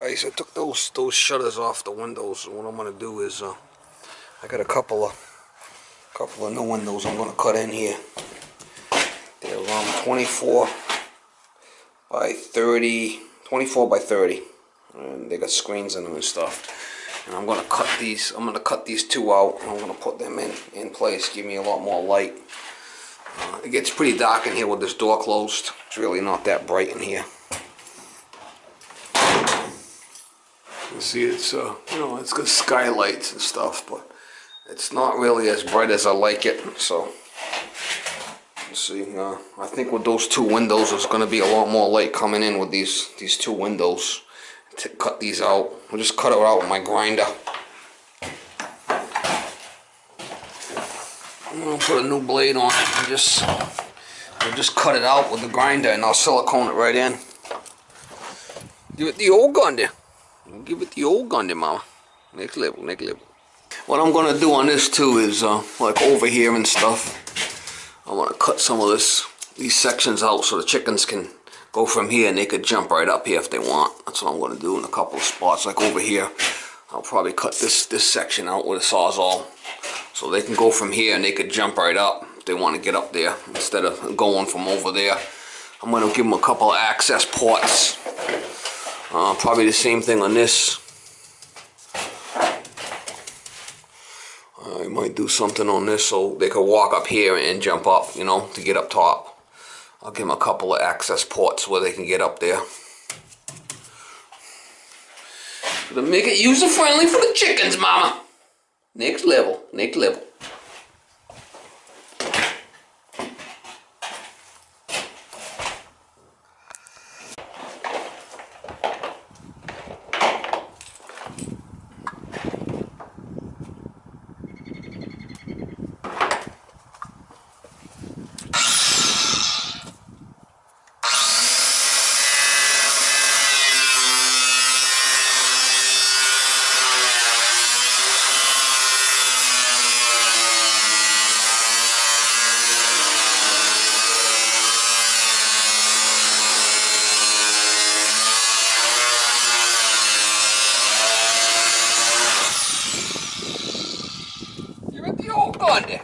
Alright, so I took those shutters off the windows, and what I'm gonna do is I got a couple of new windows I'm gonna cut in here. They're 24 by 30, 24 by 30, and they got screens in them and stuff. And I'm gonna cut these. I'm gonna cut these two out, and I'm gonna put them in place. Give me a lot more light. It gets pretty dark in here with this door closed. It's really not that bright in here. You see, it's it's got skylights and stuff, but it's not really as bright as I like it. So, let's see. I think with those two windows, there's going to be a lot more light coming in with these two windows. To cut these out, I'll just cut it out with my grinder. I'm gonna put a new blade on it and I'll just cut it out with the grinder, and I'll silicone it right in. Give it the old gun there. Give it the old gun there, mama. Next level, next level. What I'm gonna do on this too is like over here and stuff, I wanna cut some of these sections out so the chickens can go from here and they could jump right up here if they want. That's what I'm gonna do in a couple of spots. Like over here, I'll probably cut this section out with a sawzall so they can go from here and they could jump right up if they want to get up there instead of going from over there. I'm gonna give them a couple of access ports. Probably the same thing on this. I might do something on this so they could walk up here and jump up, you know, to get up top. I'll give them a couple of access ports where they can get up there. To make it user-friendly for the chickens, mama. Next level, next level. There.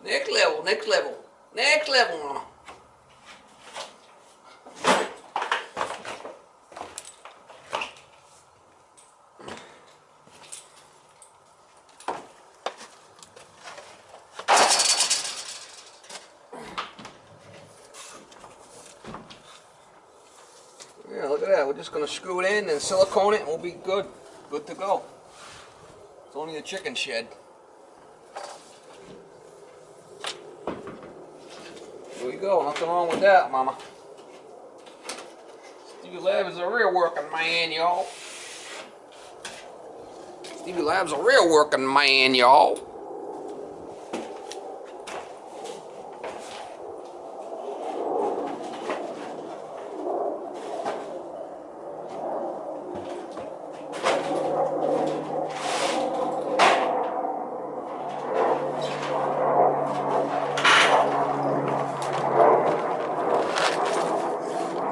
Next level, next level, next level, Mama. Yeah, look at that. We're just going to screw it in and silicone it and we'll be good. Good to go. It's only a chicken shed. There we go. Nothing wrong with that, Mama. Stevie Lab is a real working man, y'all. Stevie Lab's a real working man, y'all.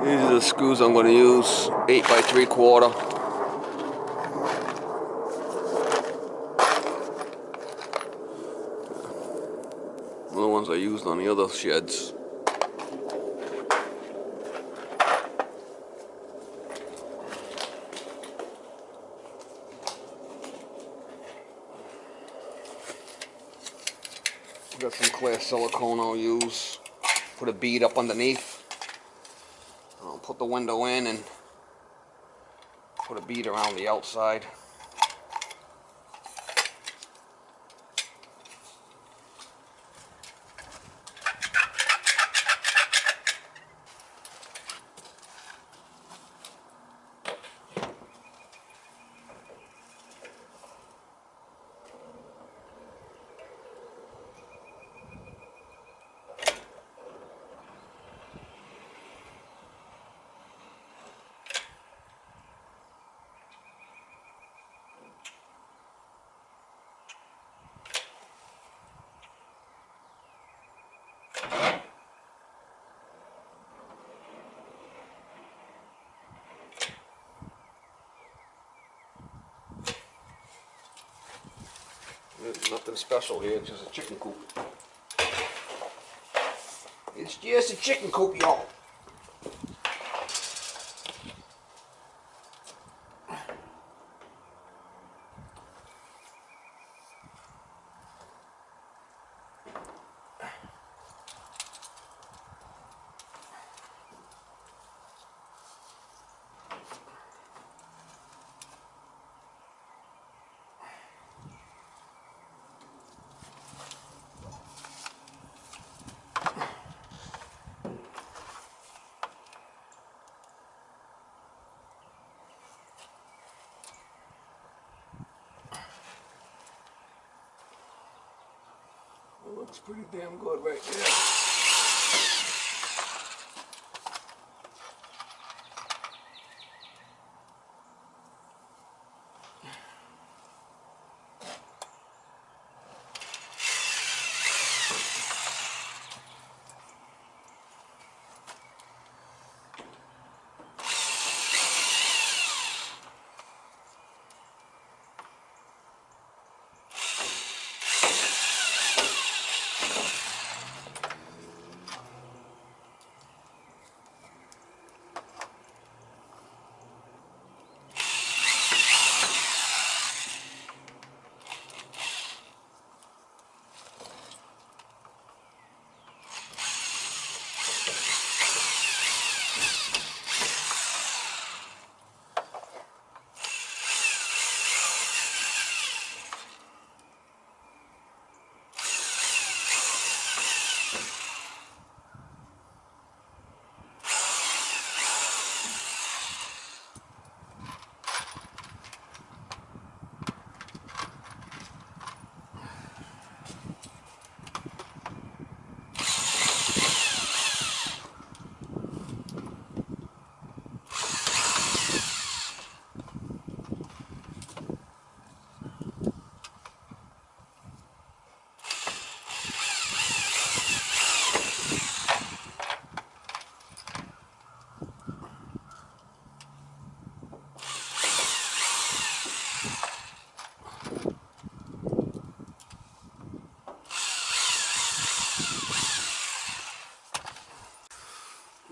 These are the screws I'm going to use, 8 by 3/4. The ones I used on the other sheds. Got some clear silicone I'll use. Put a bead up underneath. I'll put the window in and put a bead around the outside. There's nothing special here, it's just a chicken coop. It's just a chicken coop, y'all. It looks pretty damn good right there.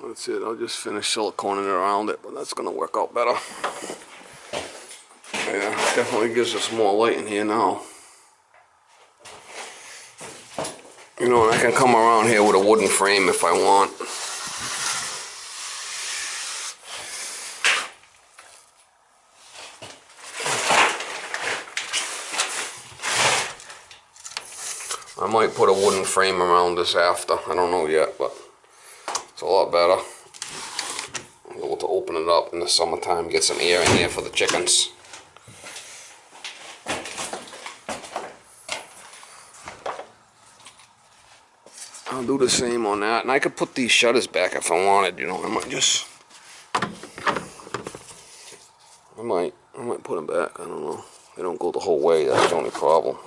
That's it. I'll just finish siliconing around it, but that's gonna work out better. Yeah, definitely gives us more light in here now. You know, and I can come around here with a wooden frame if I want. I might put a wooden frame around this after. I don't know yet, but it's a lot better. I'm able to open it up in the summertime, get some air in here for the chickens. I'll do the same on that, and I could put these shutters back if I wanted. You know, I might put them back. I don't know. They don't go the whole way. That's the only problem.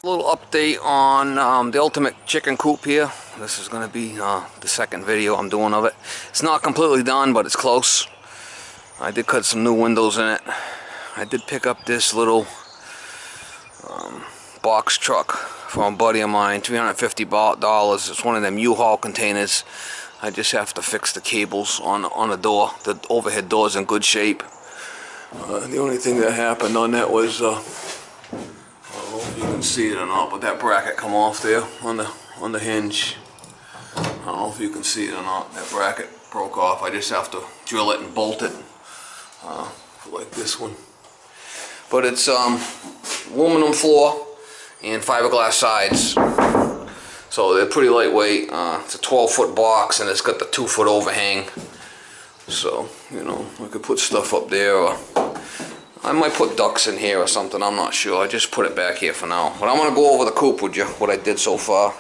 A little update on the ultimate chicken coop here. This is going to be the second video I'm doing of it. It's not completely done, but it's close. I did cut some new windows in it. I did pick up this little box truck from a buddy of mine, $350. It's one of them U-Haul containers. I just have to fix the cables on the door. The overhead door is in good shape. The only thing that happened on that was I don't know if you can see it or not, but that bracket come off there on the hinge. I don't know if you can see it or not. That bracket broke off. I just have to drill it and bolt it like this one. But it's aluminum floor and fiberglass sides, so they're pretty lightweight. It's a 12-foot box, and it's got the 2-foot overhang. So, you know, I could put stuff up there, or I might put ducks in here or something. I'm not sure. I just put it back here for now. But I'm gonna go over the coop with you, what I did so far.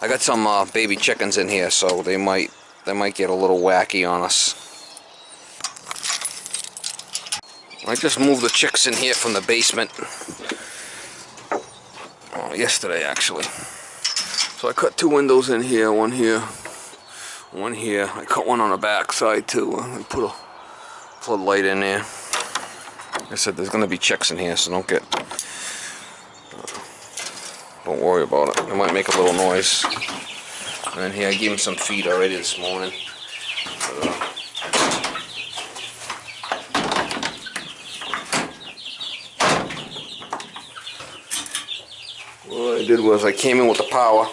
I got some baby chickens in here, so they might get a little wacky on us. I just moved the chicks in here from the basement. Yesterday, actually. So I cut 2 windows in here, one here, one here. I cut one on the back side too. I put a floodlight in there. Like I said, there's going to be chicks in here, so don't worry about it. It might make a little noise. And then here, I gave them some feed already this morning. What I did was I came in with the power.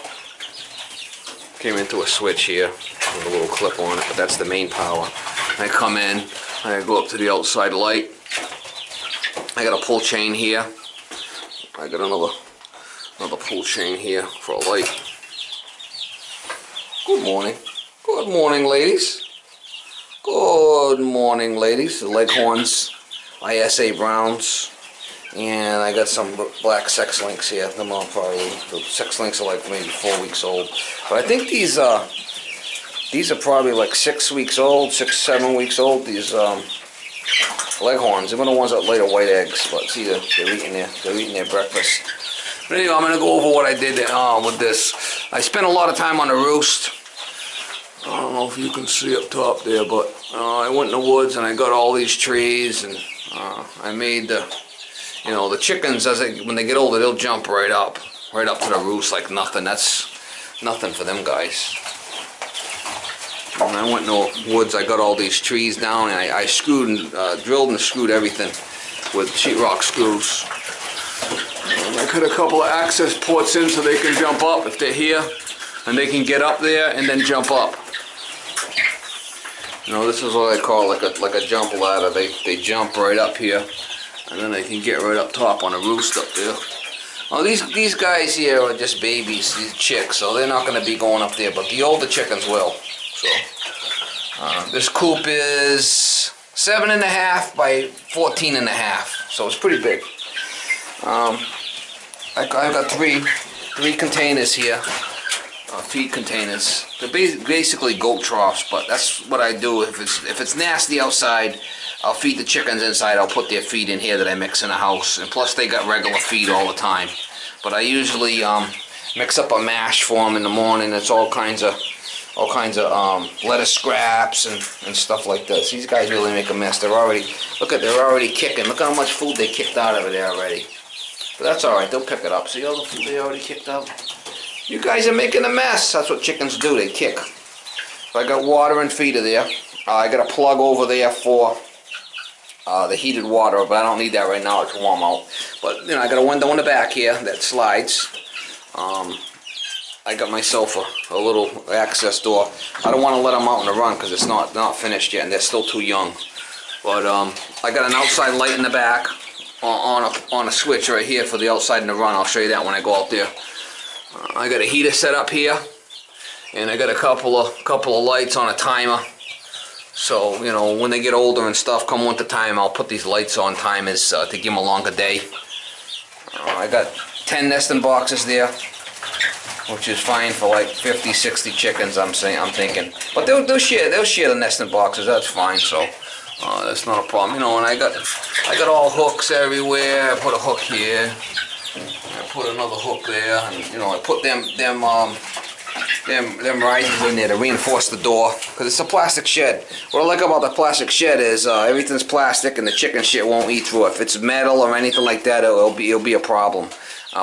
Came into a switch here with a little clip on it, but that's the main power. I come in, I go up to the outside light. I got a pull chain here. I got another pull chain here for a light. Good morning. Good morning, ladies. Good morning, ladies. The Leghorns, ISA Browns. And I got some black sex links here. The sex links are like maybe 4 weeks old. But I think these are probably like 6 weeks old, 6, 7 weeks old. These Leghorns. They're the ones that lay the white eggs. But see, they're eating their breakfast. But anyway, I'm gonna go over what I did with this. I spent a lot of time on the roost. I don't know if you can see up top there, but I went in the woods and I got all these trees, and I made the chickens, when they get older, they'll jump right up to the roost like nothing. That's nothing for them guys. When I went in the woods, I got all these trees down, and I drilled and screwed everything with sheetrock screws. And I put a couple of access ports in so they can jump up if they're here, and they can get up there and then jump up. You know, this is what I call like a jump ladder. They jump right up here, and then they can get right up top on the roost up there. Well, these guys here are just babies, these chicks, so they're not going to be going up there, but the older chickens will. So this coop is 7.5 by 14.5, so it's pretty big. I've got three containers here, feed containers. They're basically goat troughs, but that's what I do. If it's nasty outside, I'll feed the chickens inside. I'll put their feed in here that I mix in the house, and plus they got regular feed all the time. But I usually mix up a mash for them in the morning. It's all kinds of lettuce scraps and stuff like this. These guys really make a mess. They're already kicking. Look how much food they kicked out of it there already. But that's all right. They'll pick it up. See all the food they already kicked out? You guys are making a mess. That's what chickens do. They kick. So I got water and feeder there. I got a plug over there for the heated water, but I don't need that right now. It's warm out. But, you know, I got a window in the back here that slides. I got myself a little access door. I don't want to let them out on the run because it's not finished yet and they're still too young. But I got an outside light in the back on a switch right here for the outside in the run. I'll show you that when I go out there. I got a heater set up here, and I got a couple of lights on a timer. So, you know, when they get older and stuff, come winter time, I'll put these lights on timers to give them a longer day. I got 10 nesting boxes there, which is fine for like 50, 60 chickens. I'm thinking, but they'll share the nesting boxes. That's fine. So that's not a problem. You know, and I got all hooks everywhere. I put a hook here. I put another hook there, and you know, I put them risers in there to reinforce the door, because it's a plastic shed. What I like about the plastic shed is everything's plastic and the chicken shit won't eat through it. If it's metal or anything like that, it'll be a problem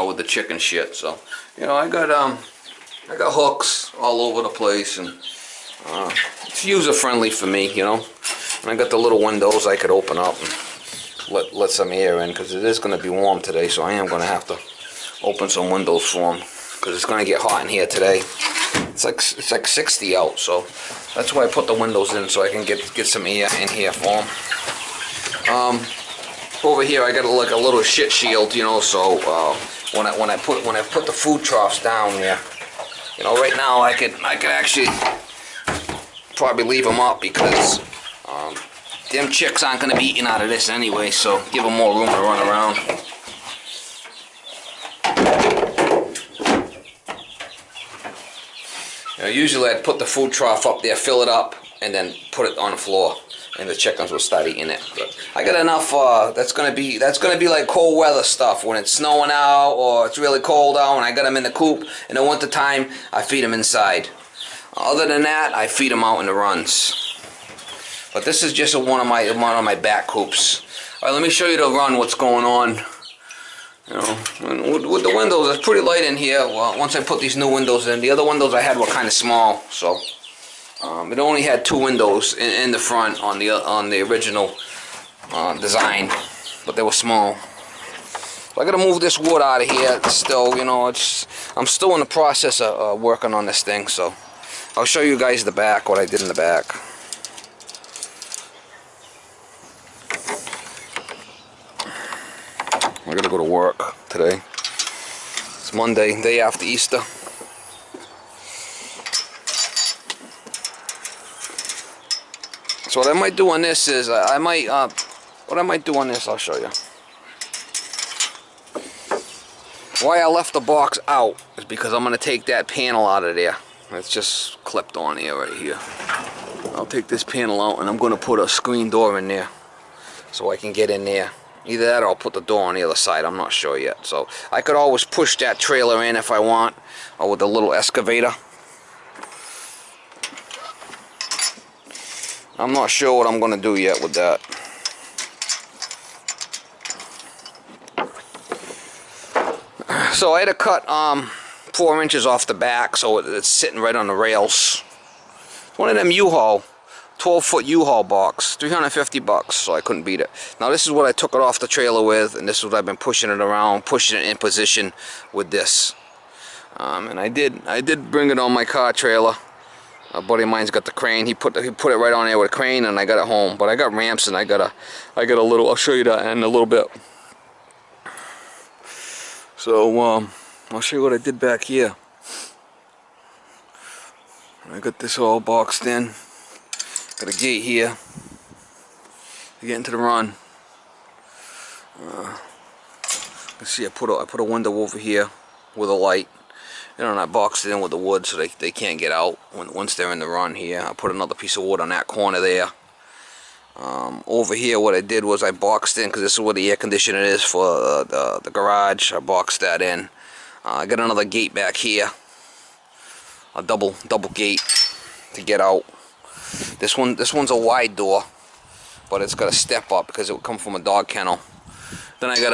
with the chicken shit. So, you know, I got hooks all over the place, and it's user friendly for me, you know. And I got the little windows I could open up and let some air in, because it is going to be warm today, so I am going to have to open some windows for them, because it's going to get hot in here today. It's like 60 out, so that's why I put the windows in, so I can get some air in here for them. Over here I got like a little shit shield, you know, so when I put the food troughs down there, you know, right now I could actually probably leave them up, because them chicks aren't going to be eating out of this anyway, so give them more room to run around. You know, usually I'd put the food trough up there, fill it up, and then put it on the floor, and the chickens will start eating it. But I got enough. That's gonna be like cold weather stuff. When it's snowing out or it's really cold out, and I got them in the coop. In the winter time, I feed them inside. Other than that, I feed them out in the runs. But this is just one of my back coops. All right, let me show you the run. What's going on? You know, with the windows, it's pretty light in here. Well, once I put these new windows in, the other windows I had were kind of small, so it only had 2 windows in the front on the original design, but they were small. So I got to move this wood out of here. Still, you know, I'm still in the process of working on this thing, so I'll show you guys the back, what I did in the back. I gotta go to work today. It's Monday, day after Easter. So what I might do on this is what I might do on this, I'll show you. Why I left the box out is because I'm gonna take that panel out of there. It's just clipped on here right here. I'll take this panel out and I'm gonna put a screen door in there so I can get in there. Either that or I'll put the door on the other side. I'm not sure yet. So I could always push that trailer in if I want, or with a little excavator. I'm not sure what I'm going to do yet with that. So I had to cut 4 inches off the back, so it's sitting right on the rails. One of them U-Haul 12-foot U-Haul box, $350, so I couldn't beat it. Now this is what I took it off the trailer with, and this is what I've been pushing it around, pushing it in position with this. And I did bring it on my car trailer. A buddy of mine's got the crane. He put it right on there with a crane, and I got it home. But I got ramps, and I got a little. I'll show you that in a little bit. So I'll show you what I did back here. I got this all boxed in. Got a gate here to get into the run. Let's see, I put a window over here with a light. You know, and I boxed it in with the wood so they can't get out once they're in the run here. I put another piece of wood on that corner there. Over here, what I did was I boxed in, because this is where the air conditioner is for the garage. I boxed that in. I got another gate back here, a double gate to get out. This one's a wide door, but it's got a step up because it would come from a dog kennel. Then I got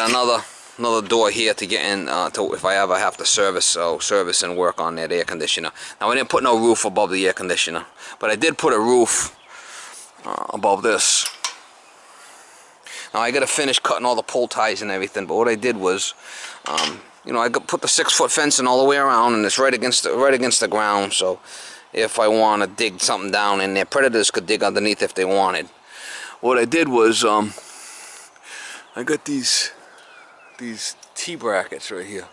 another door here to get in to if I ever have to service and work on that air conditioner. Now I didn't put no roof above the air conditioner, but I did put a roof above this. Now I got to finish cutting all the pole ties and everything, but what I did was, you know, I put the 6-foot fencing all the way around, and it's right against the ground. So if I want to dig something down in there, predators could dig underneath if they wanted. What I did was, I got these T-brackets right here,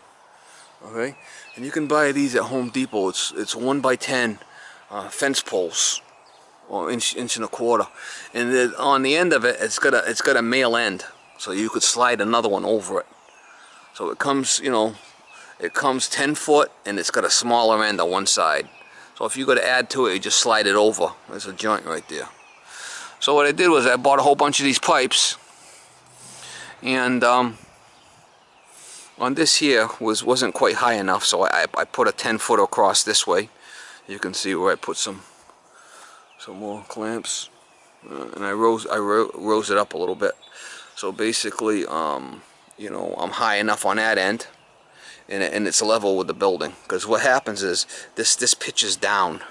okay, and you can buy these at Home Depot. It's 1x10 fence poles, or inch and a quarter, and on the end of it, it's got a male end, so you could slide another one over it. So it comes, you know, it comes 10 foot, and it's got a smaller end on one side. So if you got to add to it, you just slide it over. There's a joint right there. So what I did was I bought a whole bunch of these pipes, and on this here wasn't quite high enough, so I put a 10-foot across this way. You can see where I put some more clamps, and I rose it up a little bit. So basically, you know, I'm high enough on that end, and it's level with the building. Because what happens is this pitches down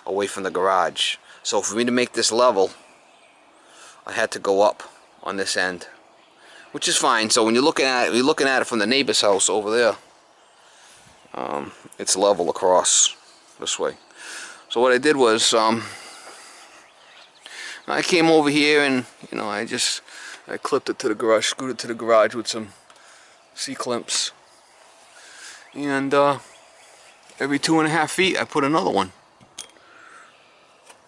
away from the garage. So for me to make this level, I had to go up on this end, which is fine. So when you're looking at it from the neighbor's house over there, it's level across this way. So what I did was, I came over here, and you know, I clipped it to the garage, screwed it to the garage with some C-clamps, and every 2.5 feet I put another one.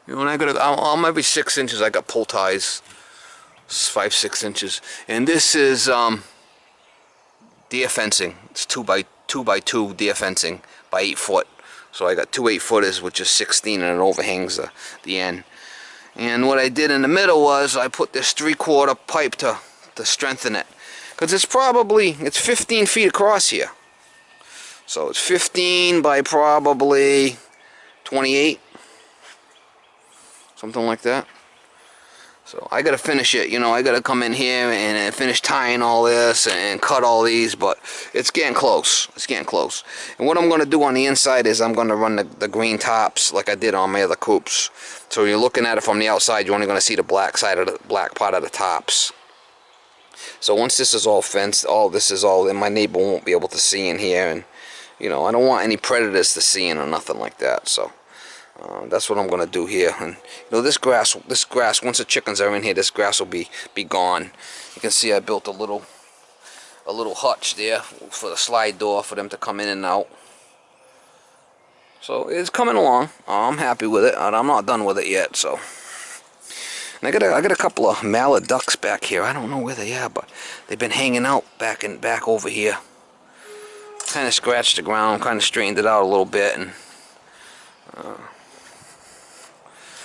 You know, and I'm every 6 inches I got pole ties, 5-6 inches, and this is deer fencing. It's 2x2 deer fencing by 8 foot. So I got 2 8-footers, which is 16, and it overhangs the end. And what I did in the middle was I put this 3/4 pipe to strengthen it, because it's 15 feet across here. So it's 15 by probably 28, something like that. So I gotta finish it, you know, I gotta come in here and finish tying all this and cut all these, but it's getting close. It's getting close. And what I'm gonna do on the inside is I'm gonna run the green tops like I did on my other coops. So when you're looking at it from the outside, you're only gonna see the black part of the tops. So once this is all fenced, then my neighbor won't be able to see in here, and you know, I don't want any predators to see in or nothing like that. So that's what I'm gonna do here. And you know, this grass, once the chickens are in here, this grass will be gone. You can see I built a little hutch there for the slide door for them to come in and out. So it's coming along. I'm happy with it, and I'm not done with it yet. So, and I got a couple of mallard ducks back here. I don't know where they are, but they've been hanging out back over here. Kind of scratched the ground, kind of straightened it out a little bit, and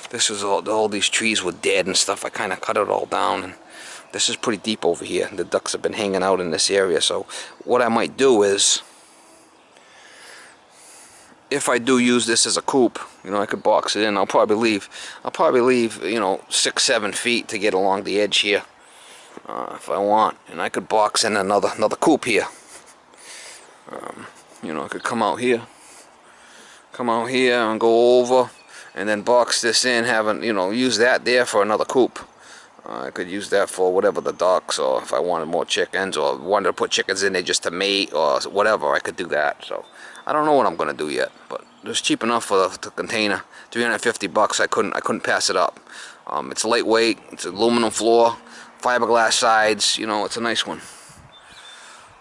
this was all these trees were dead and stuff. I kind of cut it all down, and this is pretty deep over here. The ducks have been hanging out in this area. So what I might do is, if I do use this as a coop, you know, I could box it in. I'll probably leave, you know, 6-7 feet to get along the edge here, if I want, and I could box in another coop here. You know, I could come out here and go over, and then box this in, use that there for another coop. I could use that for whatever, the ducks, or if I wanted more chickens, or wanted to put chickens in there just to mate, or whatever, I could do that. So I don't know what I'm gonna do yet, but it's cheap enough for the container. $350. I couldn't pass it up. It's lightweight. It's aluminum floor, fiberglass sides. You know, it's a nice one.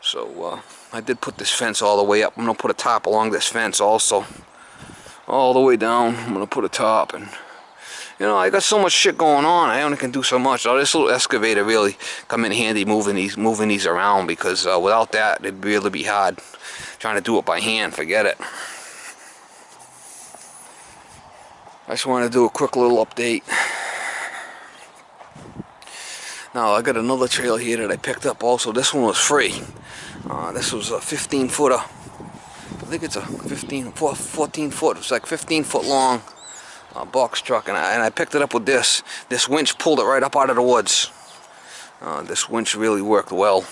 So I did put this fence all the way up. I'm gonna put a top along this fence also, all the way down. I'm gonna put a top, and you know, I got so much shit going on. I only can do so much. Oh, this little excavator really come in handy moving these around, because without that, it'd really be hard trying to do it by hand. Forget it. I just want to do a quick little update. Now I got another trail here that I picked up also. This one was free. This was a 15-footer. I think it's a 14 foot. It's like 15 foot long box truck, and I picked it up with this. This winch pulled it right up out of the woods. This winch really worked well.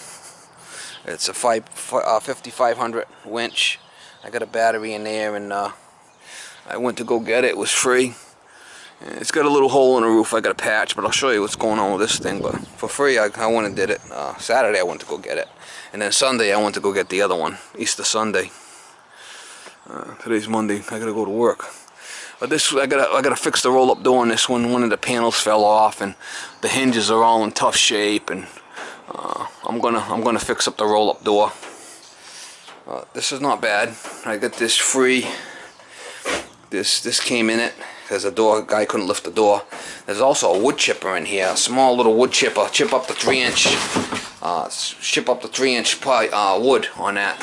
It's a 5500 winch. I got a battery in there, and I went to go get it. It was free. It's got a little hole in the roof I got to patch, but I'll show you what's going on with this thing. But for free, I went and did it. Saturday I went to go get it, and then Sunday I went to go get the other one, Easter Sunday. Today's Monday. I gotta go to work. But this, I gotta fix the roll-up door on this one. One of the panels fell off, and the hinges are all in tough shape. And I'm gonna fix up the roll-up door. This is not bad. I got this free. This came in it because the door guy couldn't lift the door. There's also a wood chipper in here, a small little wood chipper. Chip up the 3-inch, wood on that.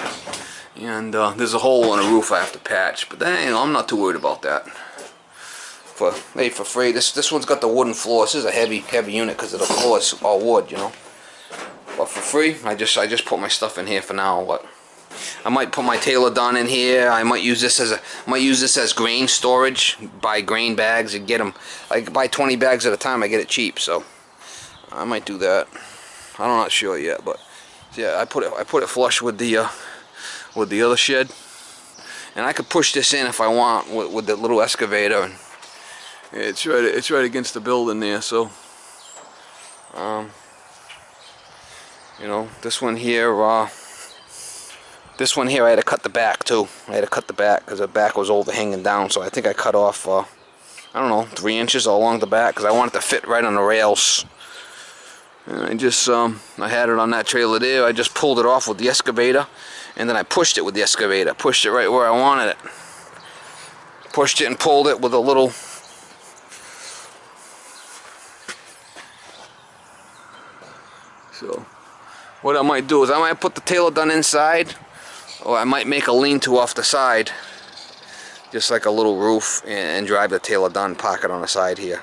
And there's a hole in the roof I have to patch, but then, I'm not too worried about that. Made for free. This one's got the wooden floor. This is a heavy unit because of the floor is all wood, But for free, I just put my stuff in here for now. But I might put my Taylor Dunn in here. I might use this as grain storage. Buy grain bags and get them. I buy 20 bags at a time. I get it cheap, so I might do that. I'm not sure yet, but yeah, I put it flush with the other shed, and I could push this in if I want with the little excavator. And it's right against the building there, so this one here. This one here, I had to cut the back too. I had to cut the back because the back was overhanging down. So I think I cut off, I don't know, 3 inches along the back because I wanted to fit right on the rails. And I had it on that trailer there. I just pulled it off with the excavator, and then I pushed it with the excavator. Pushed it right where I wanted it. Pushed it and pulled it with a little. So what I might do is I might put the Taylor Dunn inside. Or I might make a lean-to off the side, just like a little roof, and drive the Taylor Dunn pocket on the side here.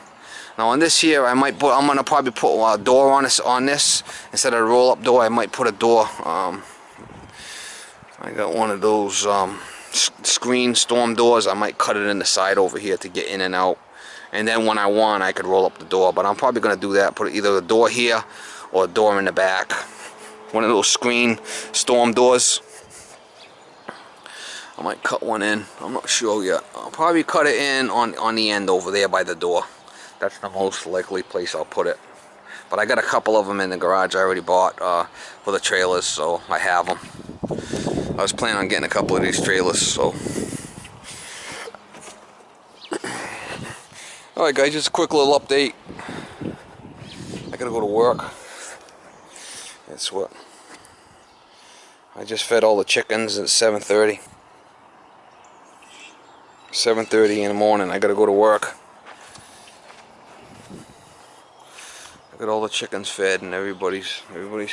Now on this here, I'm gonna probably put a door on this instead of a roll-up door. I might put a door. I got one of those screen storm doors. I might cut it in the side over here to get in and out, and then when I want, I could roll up the door. But I'm probably gonna do that. Put either a door here or a door in the back. One of those screen storm doors. I might cut one in. I'm not sure yet. I'll probably cut it in on the end over there by the door. That's the most likely place I'll put it. But I got a couple of them in the garage I already bought for the trailers, so I have them. I was planning on getting a couple of these trailers, so. Alright guys, just a quick little update. I gotta go to work. That's what. I just fed all the chickens at 7:30. 7:30 in the morning. I gotta go to work. I got all the chickens fed, and everybody's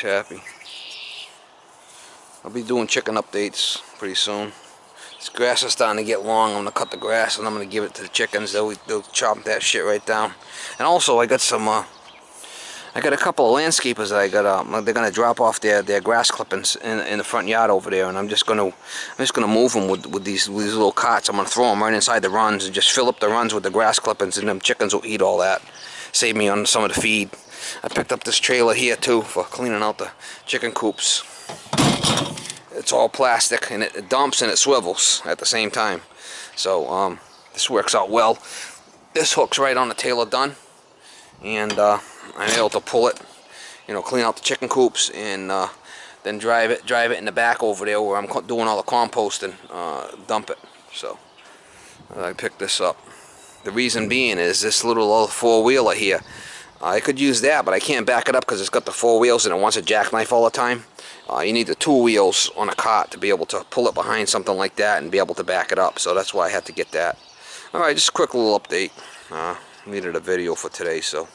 happy. I'll be doing chicken updates pretty soon. This grass is starting to get long. I'm gonna cut the grass and I'm gonna give it to the chickens. They'll chop that shit right down. And also, I got a couple of landscapers that I got. They're gonna drop off their grass clippings in the front yard over there, and I'm just gonna move them with these little cots. I'm gonna throw them right inside the runs and just fill up the runs with the grass clippings, and them chickens will eat all that. Save me on some of the feed. I picked up this trailer here too for cleaning out the chicken coops. It's all plastic, and it dumps and it swivels at the same time. So this works out well. This hook's right on the Taylor Dunn, and I'm able to pull it, clean out the chicken coops, and then drive it in the back over there where I'm doing all the composting, dump it. So I picked this up. The reason being is this little four-wheeler here. I could use that, but I can't back it up because it's got the 4 wheels and it wants a jackknife all the time. You need the 2 wheels on a cart to be able to pull it behind something like that and be able to back it up. So that's why I had to get that. Alright, just a quick little update. Needed a video for today, so.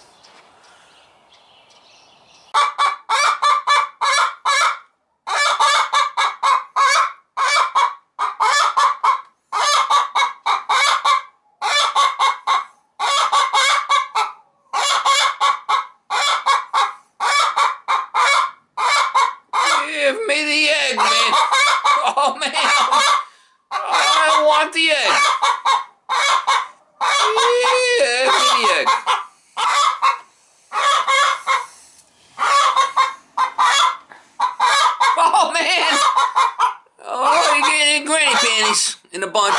Give me the egg, man. Oh, man. I want the egg. Yeah, give me the egg. the bunch.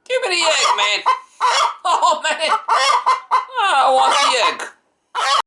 Give me the egg, man. Oh, man. I want the egg.